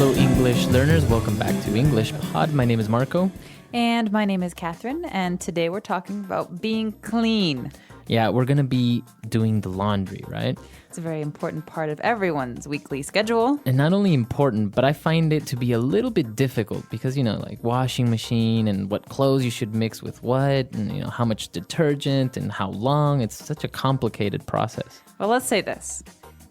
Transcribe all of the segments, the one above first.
Hello, English learners. Welcome back to English Pod. My name is Marco. And my name is Catherine, and today we're talking about being clean. Yeah, we're going to be doing the laundry, right? It's a very important part of everyone's weekly schedule. And not only important, but I find it to be a little bit difficult because, like washing machine and what clothes you should mix with what, and, how much detergent and how long. It's such a complicated process. Well, let's say this.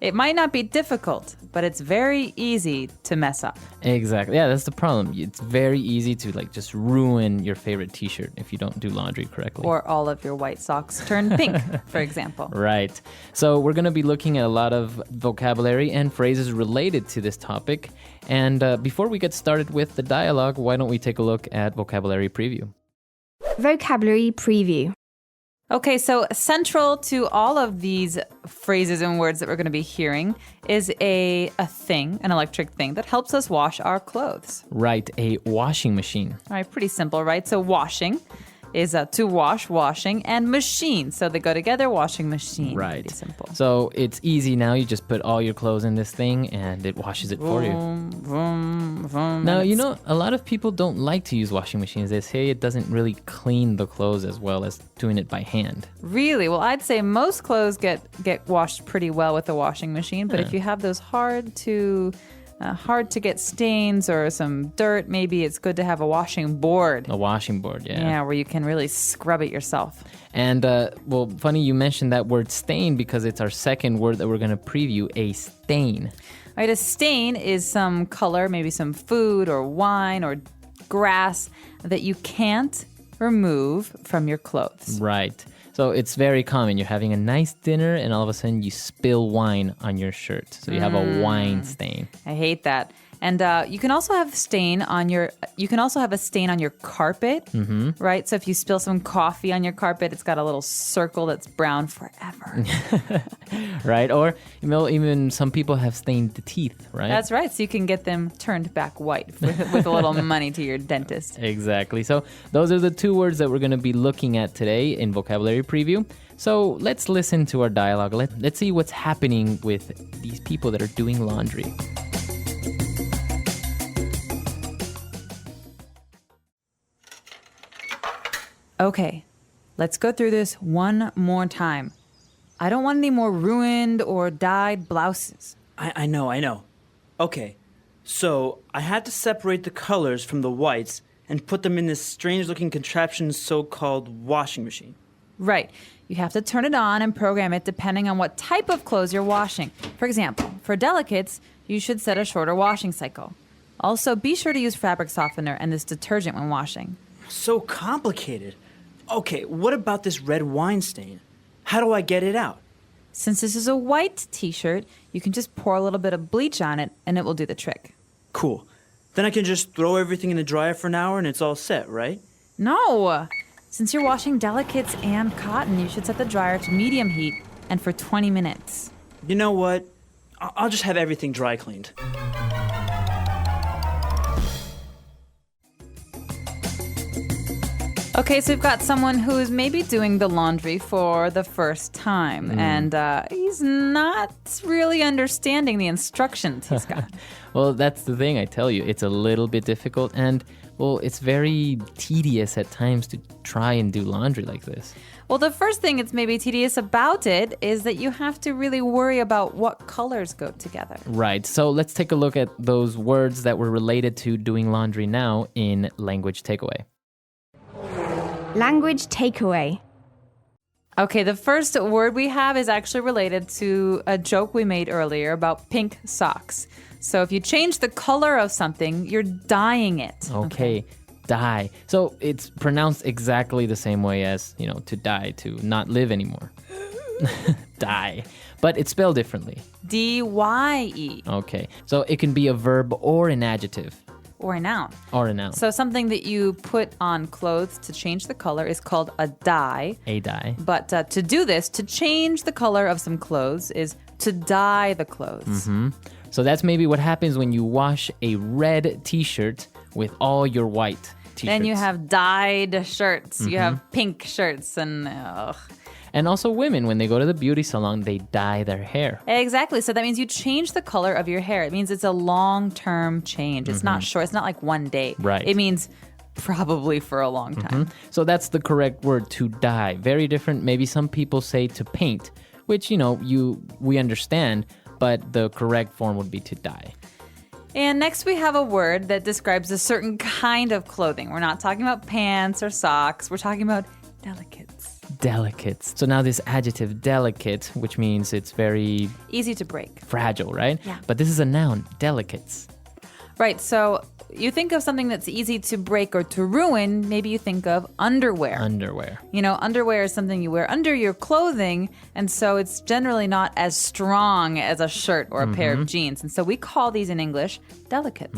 It might not be difficult, but it's very easy to mess up. Exactly. Yeah, that's the problem. It's very easy to just ruin your favorite t-shirt if you don't do laundry correctly. Or all of your white socks turn pink, for example. Right. So we're going to be looking at a lot of vocabulary and phrases related to this topic. And before we get started with the dialogue, why don't we take a look at vocabulary preview? Vocabulary preview. Okay, so central to all of these phrases and words that we're going to be hearing is an electric thing that helps us wash our clothes. Right, a washing machine. All right, pretty simple, right? So washing is to wash, washing, and machine. So they go together, washing machine. Right. Pretty simple. So it's easy now. You just put all your clothes in this thing and it washes it for you. Vroom, vroom, Now, a lot of people don't like to use washing machines. They say it doesn't really clean the clothes as well as doing it by hand. Really? Well, I'd say most clothes get washed pretty well with a washing machine. But if you have those hard to get stains or some dirt, maybe it's good to have a washing board. A washing board, yeah. Yeah, where you can really scrub it yourself. And, funny you mentioned that word stain because it's our second word that we're going to preview, a stain. All right, a stain is some color, maybe some food or wine or grass that you can't remove from your clothes. Right. So it's very common. You're having a nice dinner and all of a sudden you spill wine on your shirt. So you have a wine stain. I hate that. And you can also have a stain on your carpet, right? So if you spill some coffee on your carpet, it's got a little circle that's brown forever. Right? Or, even some people have stained the teeth, right? That's right. So you can get them turned back white with a little money to your dentist. Exactly. So those are the two words that we're going to be looking at today in vocabulary preview. So let's listen to our dialogue. Let's see what's happening with these people that are doing laundry. Okay, let's go through this one more time. I don't want any more ruined or dyed blouses. I know. Okay, so I had to separate the colors from the whites and put them in this strange-looking contraption so-called washing machine. Right. You have to turn it on and program it depending on what type of clothes you're washing. For example, for delicates, you should set a shorter washing cycle. Also, be sure to use fabric softener and this detergent when washing. So complicated. Okay, what about this red wine stain? How do I get it out? Since this is a white t-shirt, you can just pour a little bit of bleach on it and it will do the trick. Cool. Then I can just throw everything in the dryer for an hour and it's all set, right? No! Since you're washing delicates and cotton, you should set the dryer to medium heat and for 20 minutes. You know what? I'll just have everything dry cleaned. Okay, so we've got someone who's maybe doing the laundry for the first time, and he's not really understanding the instructions he's got. Well, that's the thing, I tell you. It's a little bit difficult and, it's very tedious at times to try and do laundry like this. Well, the first thing that's maybe tedious about it is that you have to really worry about what colors go together. Right, so let's take a look at those words that were related to doing laundry now in Language Takeaway. Language takeaway. Okay, the first word we have is actually related to a joke we made earlier about pink socks. So if you change the color of something, you're dyeing it. Okay, dye. So it's pronounced exactly the same way as, to die, to not live anymore. Die. But it's spelled differently. D-Y-E. Okay, so it can be a verb or an adjective. Or a noun. Or a noun. So something that you put on clothes to change the color is called a dye. A dye. But to do this, to change the color of some clothes is to dye the clothes. Mm-hmm. So that's maybe what happens when you wash a red t-shirt with all your white t-shirts. Then you have dyed shirts. You have pink shirts and... And also women, when they go to the beauty salon, they dye their hair. Exactly. So that means you change the color of your hair. It means it's a long-term change. It's not short. It's not like one day. Right. It means probably for a long time. So that's the correct word, to dye. Very different. Maybe some people say to paint, which, we understand, but the correct form would be to dye. And next we have a word that describes a certain kind of clothing. We're not talking about pants or socks. We're talking about delicates. Delicates. So now this adjective, delicate, which means it's very Easy to break. fragile, right? Yeah. But this is a noun, delicates. Right. So you think of something that's easy to break or to ruin, maybe you think of underwear. Underwear. Underwear is something you wear under your clothing, and so it's generally not as strong as a shirt or a pair of jeans. And so we call these in English delicates.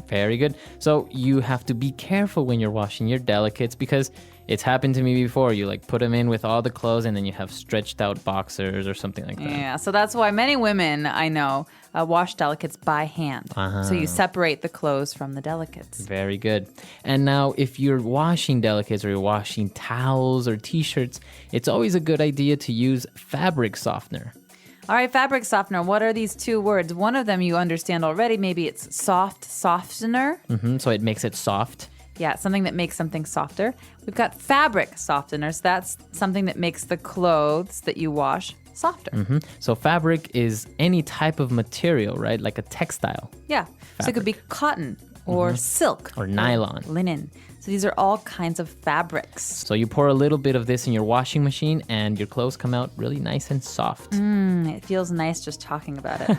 Very good. So you have to be careful when you're washing your delicates because it's happened to me before. You put them in with all the clothes and then you have stretched out boxers or something like that. Yeah, so that's why many women I know wash delicates by hand. So you separate the clothes from the delicates. Very good. And now if you're washing delicates or you're washing towels or t-shirts, it's always a good idea to use fabric softener. All right, fabric softener. What are these two words? One of them you understand already. Maybe it's softener. So it makes it soft. Yeah, something that makes something softer. We've got fabric softeners. That's something that makes the clothes that you wash softer. So fabric is any type of material, right? Like a textile. Yeah. So it could be cotton or silk Or nylon. linen. So these are all kinds of fabrics. So you pour a little bit of this in your washing machine and your clothes come out really nice and soft. It feels nice just talking about it.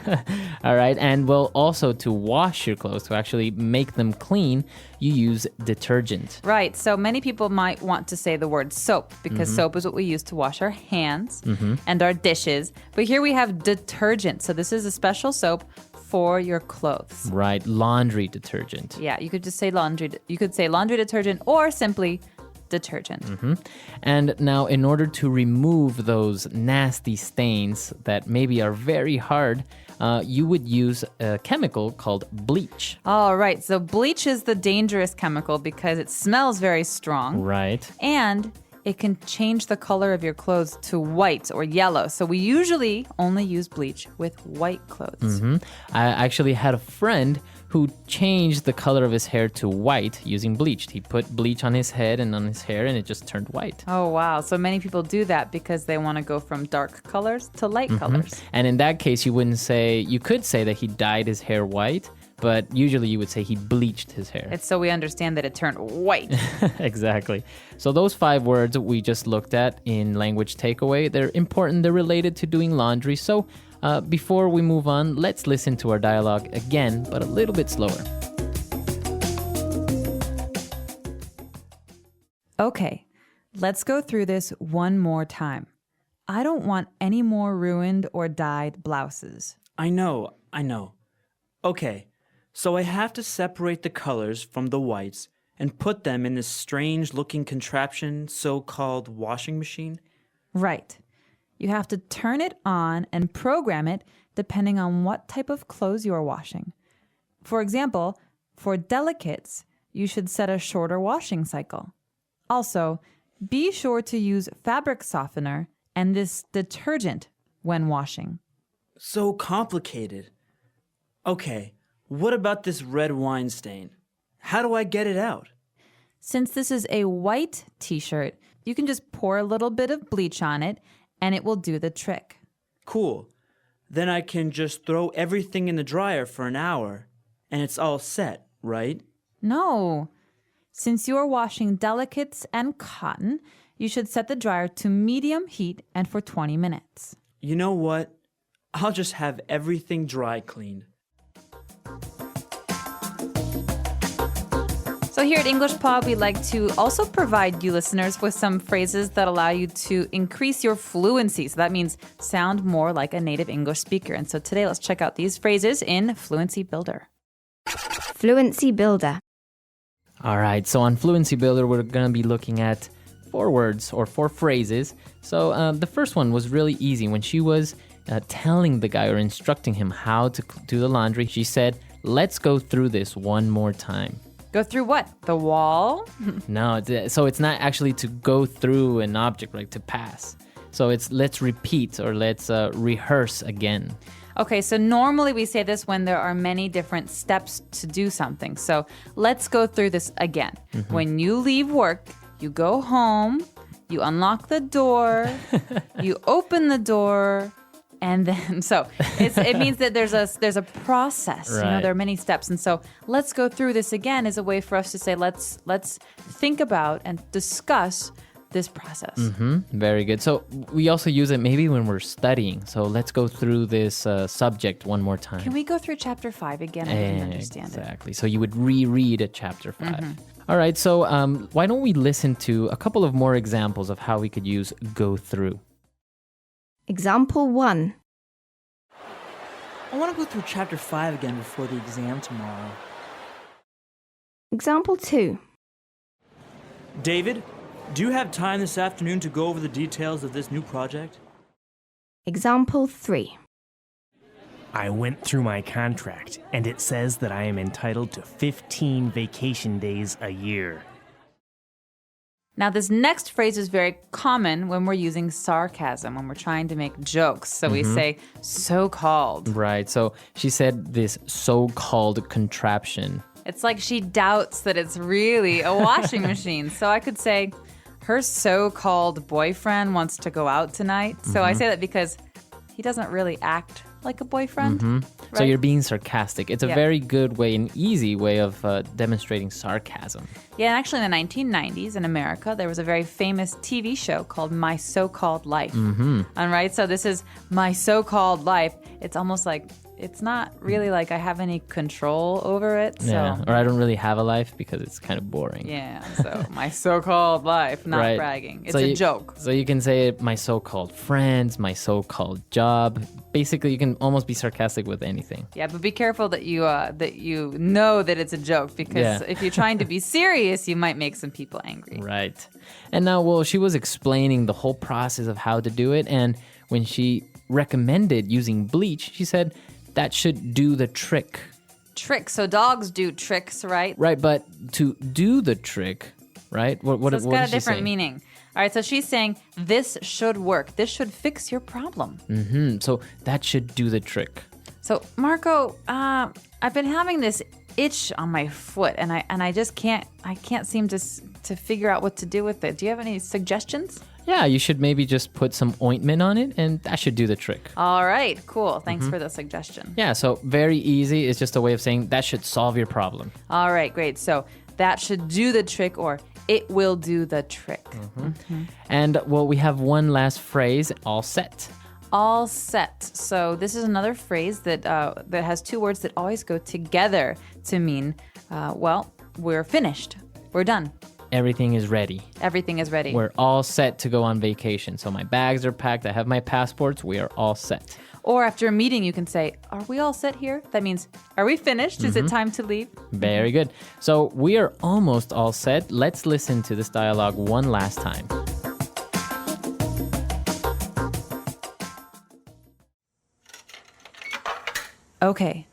All right. And well, also to wash your clothes, to actually make them clean, you use detergent. Right. So many people might want to say the word soap because soap is what we use to wash our hands and our dishes. But here we have detergent. So this is a special soap for your clothes. Right. Laundry detergent. Yeah, you could just say laundry. You could say laundry detergent or simply detergent. And now in order to remove those nasty stains that maybe are very hard, you would use a chemical called bleach. All right. So bleach is the dangerous chemical because it smells very strong. Right. And it can change the color of your clothes to white or yellow. So we usually only use bleach with white clothes. I actually had a friend who changed the color of his hair to white using bleach. He put bleach on his head and on his hair and it just turned white. Oh, wow. So many people do that because they want to go from dark colors to light colors. And in that case, you could say that he dyed his hair white, but usually you would say he bleached his hair. It's so we understand that it turned white. Exactly. So those 5 words we just looked at in language takeaway, they're important. They're related to doing laundry. So before we move on, let's listen to our dialogue again, but a little bit slower. Okay, let's go through this one more time. I don't want any more ruined or dyed blouses. I know. Okay, so I have to separate the colors from the whites and put them in this strange-looking contraption so-called washing machine? Right. You have to turn it on and program it depending on what type of clothes you are washing. For example, for delicates, you should set a shorter washing cycle. Also, be sure to use fabric softener and this detergent when washing. So complicated. Okay, what about this red wine stain? How do I get it out? Since this is a white t-shirt, you can just pour a little bit of bleach on it and it will do the trick. Cool. Then I can just throw everything in the dryer for an hour and it's all set, right? No. Since you are washing delicates and cotton, you should set the dryer to medium heat and for 20 minutes. You know what? I'll just have everything dry cleaned. So here at English Pod, we like to also provide you listeners with some phrases that allow you to increase your fluency. So that means sound more like a native English speaker. And so today, let's check out these phrases in Fluency Builder. Fluency Builder. All right, so on Fluency Builder, we're going to be looking at 4 words or 4 phrases. So the first one was really easy. When she was telling the guy or instructing him how to do the laundry, she said, "Let's go through this one more time." Go through what? The wall? No, so it's not actually to go through an object, like to pass. So it's let's repeat or let's rehearse again. Okay, so normally we say this when there are many different steps to do something. So let's go through this again. When you leave work, you go home, you unlock the door, you open the door, and then it means that there's a process. Right. You know, there are many steps, and so let's go through this again is a way for us to say let's think about and discuss this process. Very good. So we also use it maybe when we're studying. So let's go through this subject one more time. Can we go through chapter 5 again? I didn't understand it. Exactly. So you would reread at chapter 5. All right. So why don't we listen to a couple of more examples of how we could use go through. Example 1. I want to go through chapter 5 again before the exam tomorrow. Example 2. David, do you have time this afternoon to go over the details of this new project? Example 3. I went through my contract, and it says that I am entitled to 15 vacation days a year. Now, this next phrase is very common when we're using sarcasm, when we're trying to make jokes. So we say, so-called. Right. So she said this so-called contraption. It's like she doubts that it's really a washing machine. So I could say, her so-called boyfriend wants to go out tonight. So I say that because he doesn't really act like a boyfriend. So right? you're being sarcastic. It's a Yeah. very good way, an easy way of demonstrating sarcasm. Yeah, and actually in the 1990s in America, there was a very famous TV show called My So-Called Life. And right, so this is my so-called life. It's almost like, it's not really like I have any control over it. So. Yeah. Or I don't really have a life because it's kind of boring. Yeah, so my so-called life, not Right. bragging. It's So a joke. So you can say my so-called friends, my so-called job. Basically, you can almost be sarcastic with anything. Yeah, but be careful that you know that it's a joke because Yeah. if you're trying to be serious, you might make some people angry. Right. And now, well, she was explaining the whole process of how to do it. And when she recommended using bleach, she said that should do the trick. Tricks. So dogs do tricks, right? Right. But to do the trick, right? What So it's what got is a she different saying? meaning. All right, so she's saying this should work. This should fix your problem. So that should do the trick. So Marco, I've been having this itch on my foot, and I just can't seem to figure out what to do with it. Do you have any suggestions? Yeah, you should maybe just put some ointment on it, and that should do the trick. All right, cool. Thanks for the suggestion. Yeah, so very easy. It's just a way of saying that should solve your problem. All right, great. So that should do the trick, or it will do the trick. And well, we have one last phrase, all set. All set. So this is another phrase that has two words that always go together to mean, well, we're finished. We're done. Everything is ready. Everything is ready. We're all set to go on vacation. So my bags are packed. I have my passports. We are all set. Or after a meeting, you can say, are we all set here? That means, are we finished? Is it time to leave? Very good. So we are almost all set. Let's listen to this dialogue one last time. Okay,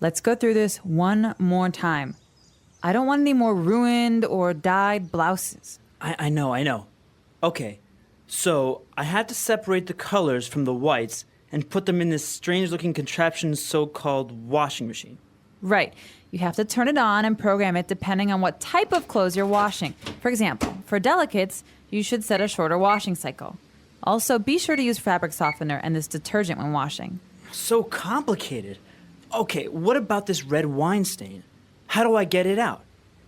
let's go through this one more time. I don't want any more ruined or dyed blouses. I know. Okay, so I had to separate the colors from the whites and put them in this strange-looking contraption so-called washing machine. Right. You have to turn it on and program it depending on what type of clothes you're washing. For example, for delicates, you should set a shorter washing cycle. Also, be sure to use fabric softener and this detergent when washing. So complicated. Okay, what about this red wine stain? How do I get it out?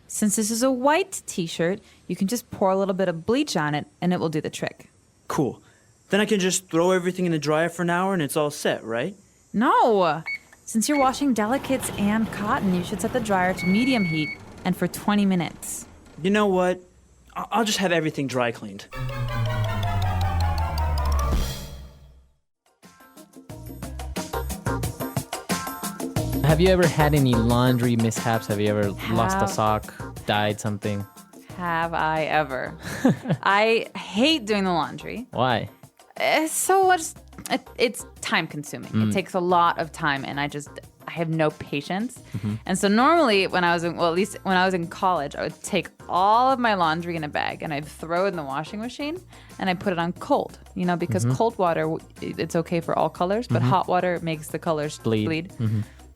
Since this is a white t-shirt, you can just pour a little bit of bleach on it and it will do the trick. Cool. Then I can just throw everything in the dryer for an hour and it's all set, right? No! Since you're washing delicates and cotton, you should set the dryer to medium heat and for 20 minutes. You know what? I'll just have everything dry cleaned. Have you ever had any laundry mishaps? Have you ever lost a Have. sock, dyed something? Have I ever? I hate doing the laundry. Why? It's so much. It's time consuming. It takes a lot of time, and I have no patience. And so normally when I was in, well, at least when I was in college, I would take all of my laundry in a bag and I'd throw it in the washing machine and I put it on cold, because cold water, it's okay for all colors, but hot water makes the colors bleed.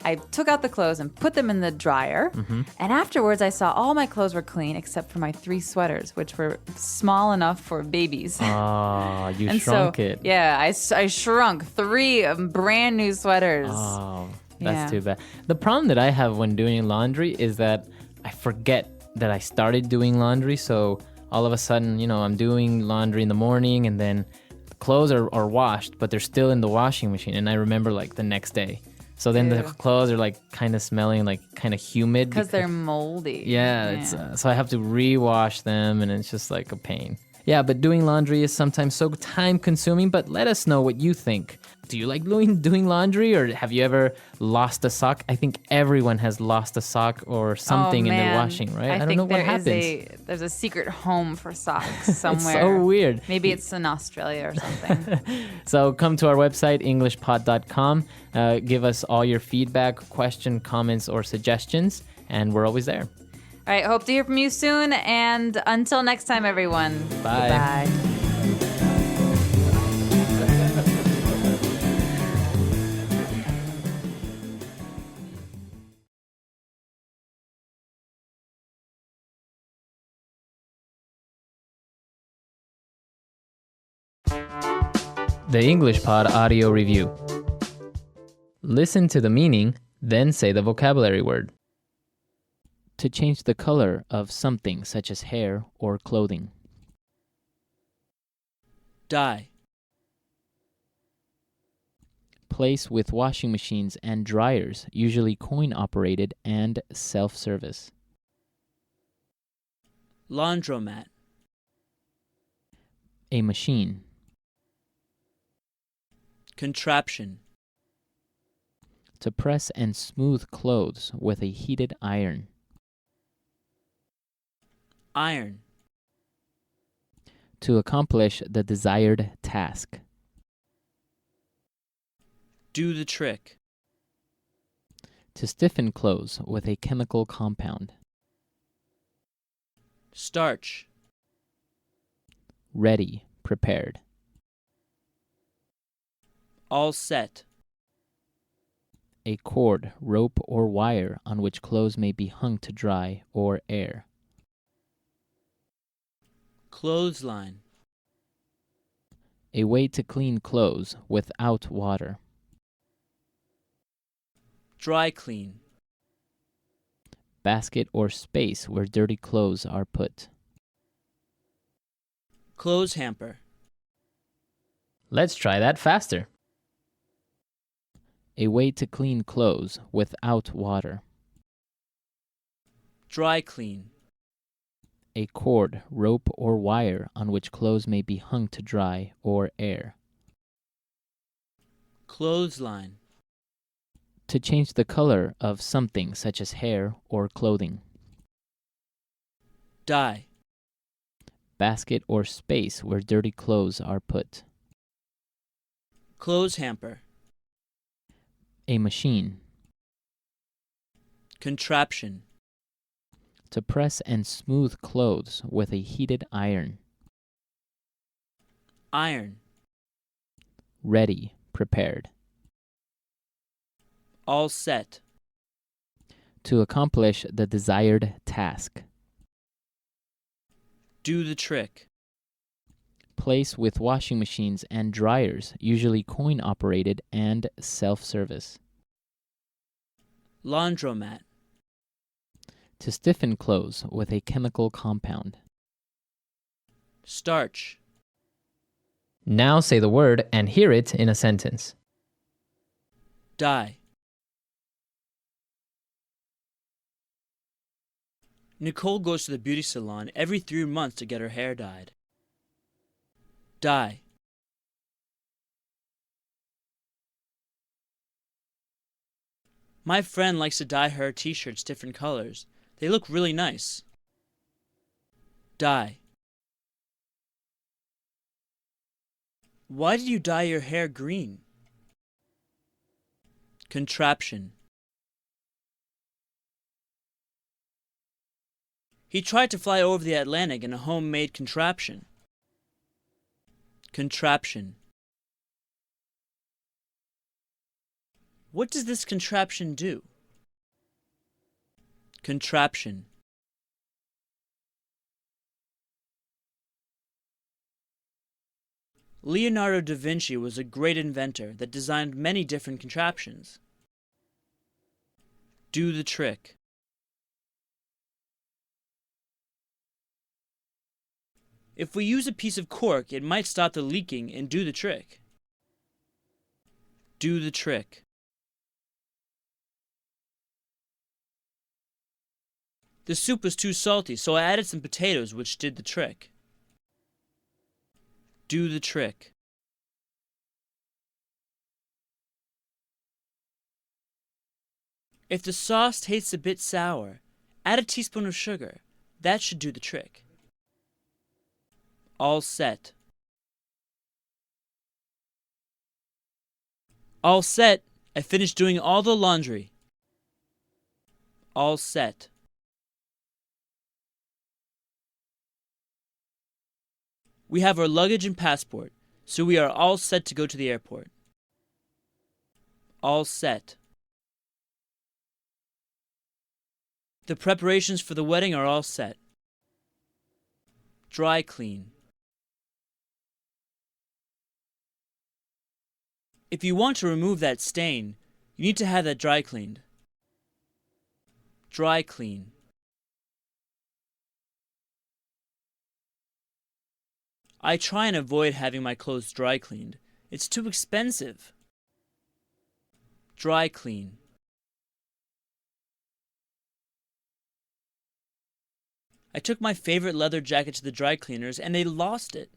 I took out the clothes and put them in the dryer. And afterwards, I saw all my clothes were clean except for my 3 sweaters, which were small enough for babies. Oh, you And shrunk so, it. Yeah, I shrunk 3 brand new sweaters. Oh, Yeah. that's too bad. The problem that I have when doing laundry is that I forget that I started doing laundry. So all of a sudden, I'm doing laundry in the morning and then the clothes are washed, but they're still in the washing machine. And I remember like the next day. So then the Ew. clothes are like kind of smelling like kind of humid. Because they're moldy. Yeah, it's so I have to rewash them and it's just like a pain. Yeah, but doing laundry is sometimes so time consuming, but let us know what you think. Do you like doing laundry or have you ever lost a sock? I think everyone has lost a sock or something in their washing, right? I don't know what happens. There's a secret home for socks somewhere. It's so weird. Maybe it's in Australia or something. So come to our website, englishpod.com. Give us all your feedback, question, comments, or suggestions, and we're always there. All right, hope to hear from you soon. And until next time, everyone. Bye. Goodbye. The English Pod Audio Review. Listen to the meaning, then say the vocabulary word. To change the color of something such as hair or clothing. Dye. Place with washing machines and dryers, usually coin-operated and self-service. Laundromat. A machine. Contraption. To press and smooth clothes with a heated iron. Iron. To accomplish the desired task. Do the trick. To stiffen clothes with a chemical compound. Starch. Ready, prepared. All set. A cord, rope, or wire on which clothes may be hung to dry or air. Clothesline. A way to clean clothes without water. Dry clean. Basket or space where dirty clothes are put. Clothes hamper. Let's try that faster. A way to clean clothes without water. Dry clean. A cord, rope, or wire on which clothes may be hung to dry or air. Clothesline. To change the color of something such as hair or clothing. Dye. Basket or space where dirty clothes are put. Clothes hamper. A machine. Contraption. To press and smooth clothes with a heated iron. Iron. Ready, prepared. All set. To accomplish the desired task. Do the trick. Place with washing machines and dryers, usually coin-operated and self-service. Laundromat. To stiffen clothes with a chemical compound. Starch. Now say the word and hear it in a sentence. Dye. Nicole goes to the beauty salon every 3 months to get her hair dyed. Dye. My friend likes to dye her t-shirts different colors. They look really nice. Dye. Why did you dye your hair green? Contraption. He tried to fly over the Atlantic in a homemade contraption. Contraption. What does this contraption do? Contraption. Leonardo da Vinci was a great inventor that designed many different contraptions. Do the trick. If we use a piece of cork, it might stop the leaking and do the trick. Do the trick. The soup was too salty, so I added some potatoes, which did the trick. Do the trick. If the sauce tastes a bit sour, add a teaspoon of sugar. That should do the trick. All set. All set. I finished doing all the laundry. All set. We have our luggage and passport, so we are all set to go to the airport. All set. The preparations for the wedding are all set. Dry clean. If you want to remove that stain, you need to have that dry cleaned. Dry clean. I try and avoid having my clothes dry cleaned. It's too expensive. Dry clean. I took my favorite leather jacket to the dry cleaners and they lost it.